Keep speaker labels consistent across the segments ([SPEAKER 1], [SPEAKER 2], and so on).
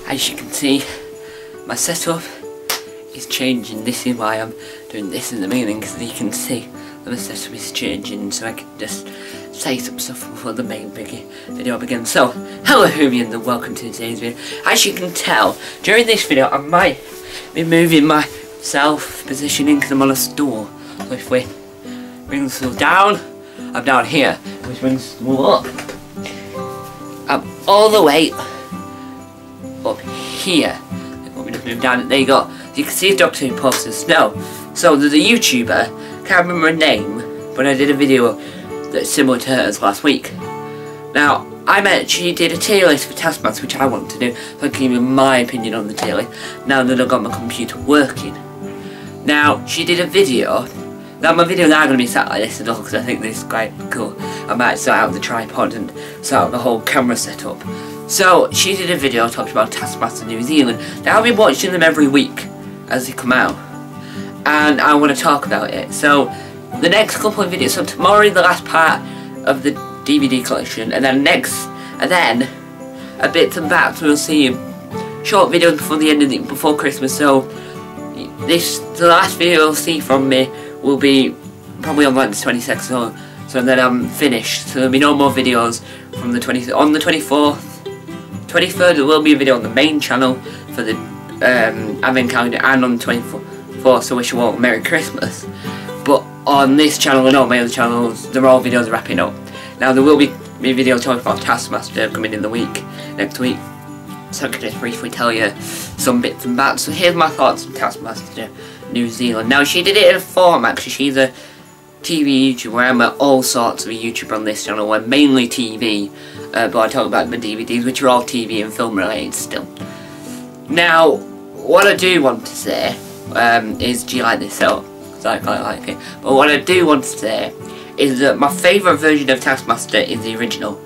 [SPEAKER 1] As you can see, my setup is changing. This is why I'm doing this in the beginning, because you can see that my setup is changing, so I can just say some stuff before the main video begins. So, hello Hoonians and welcome to today's video. As you can tell, during this video I might be moving myself positioning because I'm on a stool. So if we bring the stool down, I'm down here. If we bring the stool up, I'm all the way up here. Let me just move down. There you go. You can see a Doctor Who posters. No. So there's a YouTuber, can't remember her name, but I did a video that's similar to hers last week. Now, she did a tier list for Taskmaster, which I want to do, so I can give you my opinion on the tier list, now that I've got my computer working. Now, she did a video. Now, my video now going to be sat like this as well, because I think this is quite cool. I might sort out the tripod and sort out the whole camera setup. So, she did a video talking about Taskmaster New Zealand. Now, I've been watching them every week as they come out, and I want to talk about it. So, the next couple of videos, so tomorrow is the last part of the DVD collection, and then a bit and bats we'll see short videos before the end of before Christmas. So the last video you'll see from me will be probably on like the 26th, so then I'm finished. So there'll be no more videos from the 20th. On the 24th, 23rd there will be a video on the main channel for the Advent calendar, and on the 24th, so wish you all a Merry Christmas. But on this channel and all my other channels, they're all videos wrapping up. Now there will be a video talking about Taskmaster coming in next week. So I can just briefly tell you some bits and bats. So here's my thoughts on Taskmaster New Zealand. Now she did it in a format, because she's a TV YouTuber. I'm all sorts of a YouTuber on this channel. We're mainly TV, but I talk about my DVDs, which are all TV and film related still. Now, what I do want to say is, do you like this setup? I quite like it. But what I do want to say is that my favourite version of Taskmaster is the original,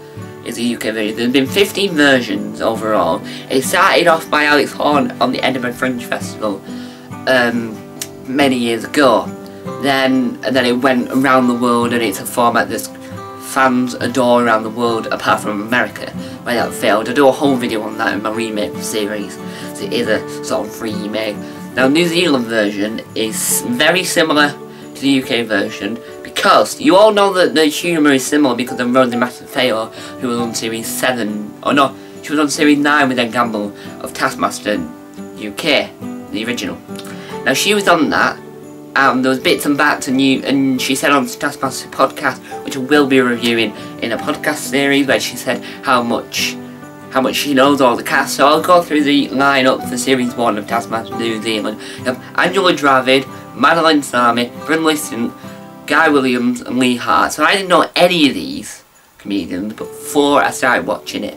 [SPEAKER 1] is the UK version. There's been 15 versions overall. It started off by Alex Horne on the Edinburgh Fringe Festival many years ago. And then it went around the world, and it's a format that fans adore around the world, apart from America, where that failed. I do a whole video on that in my remake series. So it is a sort of remake. Now, New Zealand version is very similar to the UK version, because you all know that the humour is similar because of Rosie Mattafeo, who was on series 7, or no, she was on series 9 with Ed Gamble of Taskmaster UK, the original. Now, she was on that, and there was bits and bats, and she said on the Taskmaster podcast, which I will be reviewing in a podcast series, where she said how much she knows all the cast. So I'll go through the lineup for series 1 of Taskmaster New Zealand. You have Angela Dravid, Madeline Sami, Bryn Liston, Guy Williams and Lee Hart. So I didn't know any of these comedians before I started watching it.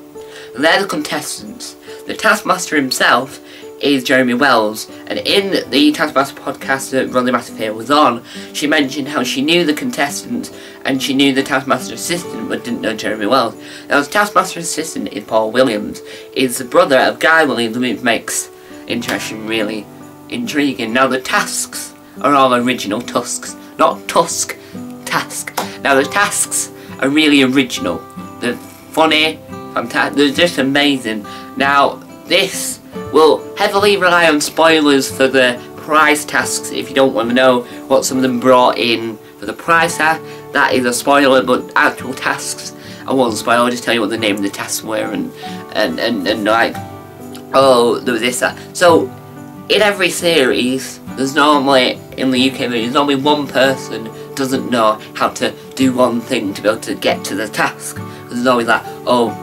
[SPEAKER 1] And they're the contestants. The Taskmaster himself is Jeremy Wells, and in the Taskmaster podcast that Rosie Mattafeo was on, she mentioned how she knew the contestants and she knew the Taskmaster assistant but didn't know Jeremy Wells. Now, the Taskmaster assistant is Paul Williams, is the brother of Guy Williams, which makes interesting really intriguing. Now, the tasks are all original. Tusks, not Tusk, Task. Now, the tasks are really original. They're funny, fantastic, they're just amazing. Now, this will heavily rely on spoilers for the prize tasks. If you don't want to know what some of them brought in for the prize task, that is a spoiler. But actual tasks, I won't spoil. I'll just tell you what the name of the tasks were, and like, oh, there was this, that. So in every series, there's normally, in the UK version, there's normally one person doesn't know how to do one thing to be able to get to the task. There's always like, oh,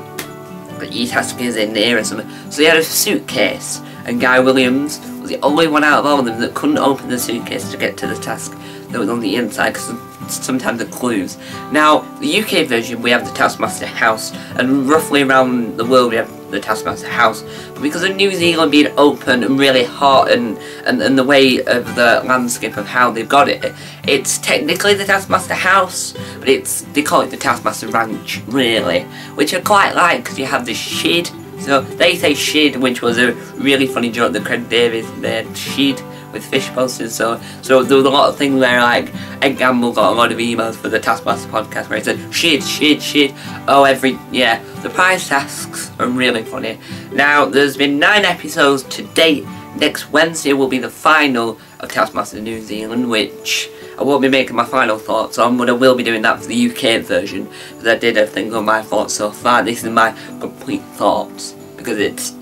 [SPEAKER 1] your task is in here or something. So he had a suitcase, and Guy Williams was the only one out of all of them that couldn't open the suitcase to get to the task that was on the inside, because sometimes the clues. Now, the UK version, we have the Taskmaster house, and roughly around the world we have the Taskmaster house. But because of New Zealand being open and really hot, and the way of the landscape of how they've got it, it's technically the Taskmaster house, but they call it the Taskmaster ranch, really, which I quite like, because you have this shed. So they say shed, which was a really funny joke that Craig Davis made. Shed with fish posters. So there was a lot of things where like Ed Gamble got a lot of emails for the Taskmaster podcast where he said shit. Oh, the prize tasks are really funny. Now there's been 9 episodes to date. Next Wednesday will be the final of Taskmaster New Zealand, which I won't be making my final thoughts on, but I will be doing that for the UK version, because I did a thing on my thoughts so far. This is my complete thoughts, because it's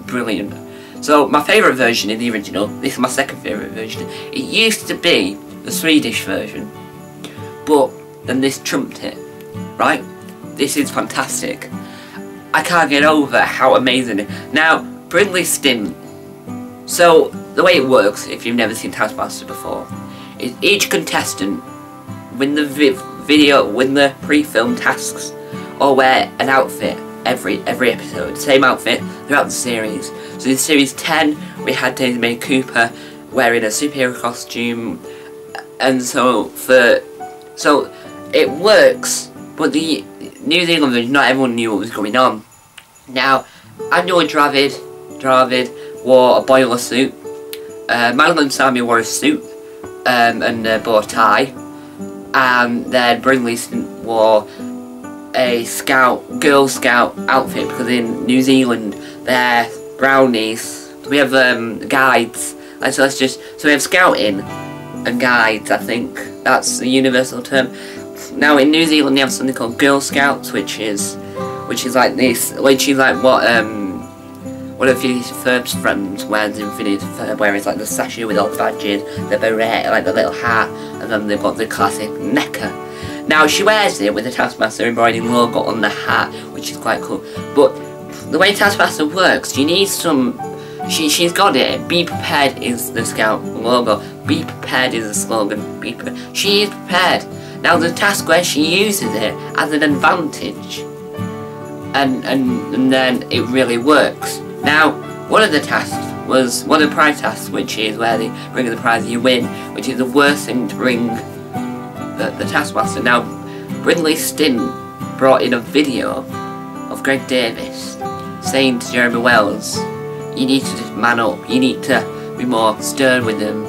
[SPEAKER 1] brilliant. So, my favourite version is the original. This is my second favourite version. It used to be the Swedish version, but then this trumped it, right? This is fantastic. I can't get over how amazing it is. Now, Brindley's stint. So, the way it works, if you've never seen Taskmaster before, is each contestant win the win the pre-filmed tasks, or wear an outfit every episode. Same outfit throughout the series. So in series 10, we had Daisy Cooper wearing a superhero costume, and so it works. But the New Zealand version, not everyone knew what was going on. Now, Angela Dravid wore a boiler suit. Madeline Sammy wore a suit and a bow tie, and then Brindley wore a Girl Scout outfit, because in New Zealand they're brownies. We have guides, and so we have scouting and guides. I think that's the universal term. Now in New Zealand they have something called Girl Scouts, which is like this, which is like what one of Phineas Ferb's friends wears in Phineas Ferb, where it's like the sachet with all the badges, the beret, like the little hat, and then they've got the classic necker. Now she wears it with the Taskmaster embroidered logo on the hat, which is quite cool. But the way Taskmaster works, you need some. She's got it. Be prepared is the Scout logo. Be prepared is the slogan. Be prepared. She is prepared. Now the task where she uses it as an advantage, and then it really works. Now, one of the tasks was one of the prize tasks, which is where they bring the prize you win, which is the worst thing to bring the Taskmaster. Now, Brindley's stint brought in a video of Greg Davis saying to Jeremy Wells, you need to just man up, you need to be more stern with them,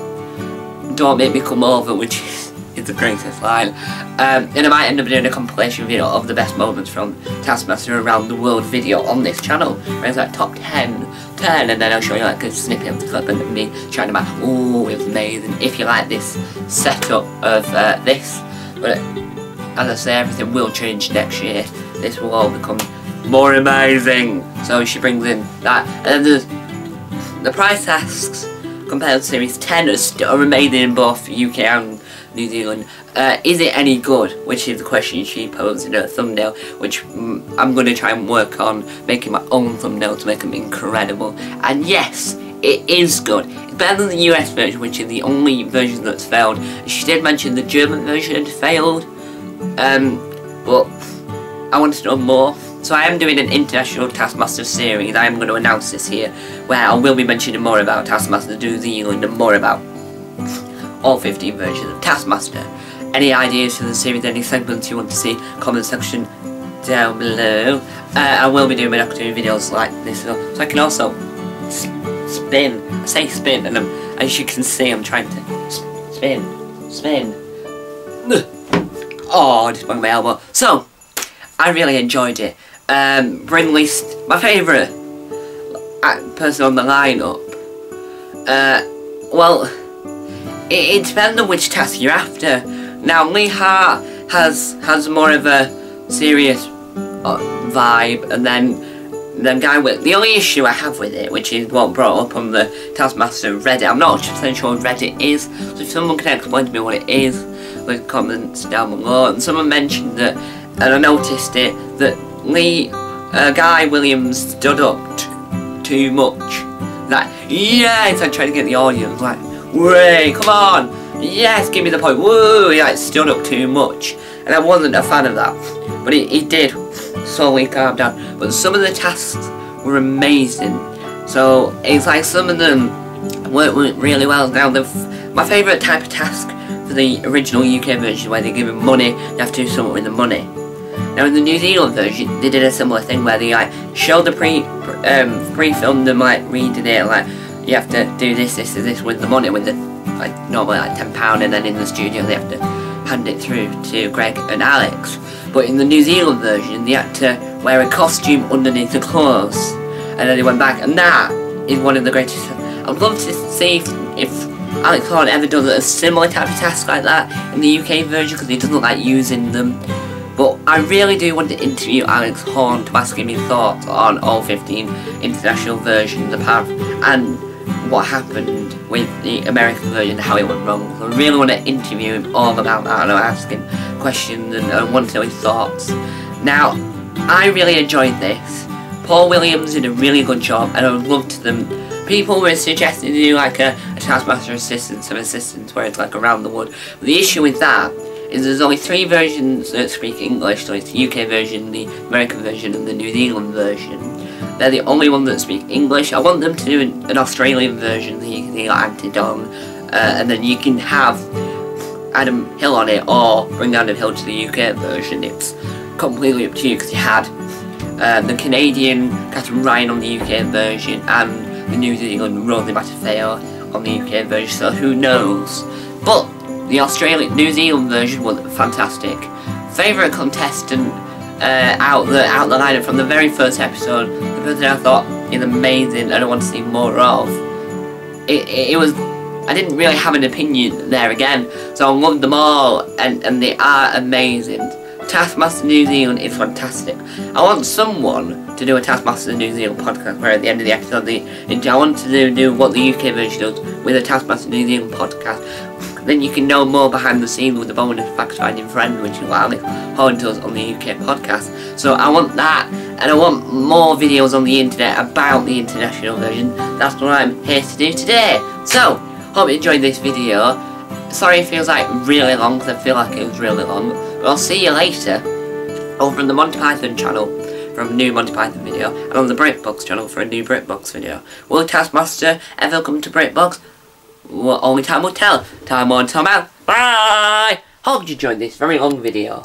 [SPEAKER 1] don't make me come over, which is the greatest line. And I might end up doing a compilation video of the best moments from Taskmaster around the world video on this channel, where it's like top 10, and then I'll show you like a snippet of the clip and me chatting about, oh, it was amazing, if you like this setup of this. But as I say, everything will change next year. This will all become more amazing. So she brings in that, and then the prize tasks compared to series 10 are amazing in both UK and New Zealand. Is it any good? Which is the question she posed in her thumbnail, which I'm going to try and work on making my own thumbnail to make them incredible. And yes, it is good. It's better than the US version, which is the only version that's failed. She did mention the German version failed, but I want to know more. So I am doing an international Taskmaster series. I am going to announce this here, where I will be mentioning more about Taskmaster New Zealand and more about all 15 versions of Taskmaster. Any ideas for the series, any segments you want to see, comment section down below. I will be doing videos like this, so I can also spin. I say spin, and as you can see, I'm trying to spin. Oh, I just banged my elbow. So, I really enjoyed it. Brindley's my favourite person on the lineup. Well, it depends on which task you're after. Now, Lee Hart has more of a serious vibe, and then Guy Williams. The only issue I have with it, which is what brought up on the Taskmaster Reddit, I'm not 100% sure what Reddit is, so if someone can explain to me what it is, leave comments down below. And someone mentioned that, and I noticed it, that Guy Williams stood up too much. Like, yes, I tried to get the audience, like, way, come on! Yes, give me the point. Woo! He like stood up too much, and I wasn't a fan of that. But he did slowly calm down. But some of the tasks were amazing. So it's like some of them worked really well. Now my favourite type of task for the original UK version, where they give him money, you have to do something with the money. Now in the New Zealand version, they did a similar thing where they like showed the pre-filmed them like reading it, like you have to do this with the money, with the normally like £10, and then in the studio they have to hand it through to Greg and Alex. But in the New Zealand version, they had to wear a costume underneath the clothes, and then they went back, and that is one of the greatest. I'd love to see if Alex Horne ever does a similar type of task like that in the UK version, because he doesn't like using them. But I really do want to interview Alex Horne to ask him his thoughts on all 15 international versions and what happened with the American version, how it went wrong. So I really want to interview him all about that, and I'll ask him questions and I want to know his thoughts. Now, I really enjoyed this. Paul Williams did a really good job, and I would love to them. People were suggesting to do like a Taskmaster Assistants of Assistants where it's like around the wood. But the issue with that is there's only 3 versions that speak English, so it's the UK version, the American version, and the New Zealand version. They're the only ones that speak English. I want them to do an Australian version that you can see like Anti-Dong, and then you can have Adam Hill on it, or bring Adam Hill to the UK version. It's completely up to you, because you had the Canadian Catherine Ryan on the UK version, and the New Zealand Rosie Matafeo on the UK version, so who knows. But the New Zealand version was fantastic. Favourite contestant out the lineup from the very first episode, the person I thought is amazing and I want to see more of. It was, I didn't really have an opinion there again, so I loved them all, and they are amazing. Taskmaster New Zealand is fantastic. I want someone to do a Taskmaster New Zealand podcast where at the end of the episode I want to do what the UK version does with a Taskmaster New Zealand podcast. Then you can know more behind the scenes with the bonus fact finding friend, which is what Alex Horne does on the UK podcast. So I want that, and I want more videos on the internet about the international version. That's what I'm here to do today. So, hope you enjoyed this video. Sorry it feels like really long, because I feel like it was really long. But I'll see you later over on the Monty Python channel for a new Monty Python video, and on the BritBox channel for a new BritBox video. Will Taskmaster ever come to BritBox? Well, only time will tell. Time on, time out. Bye! Hope you enjoyed this very long video.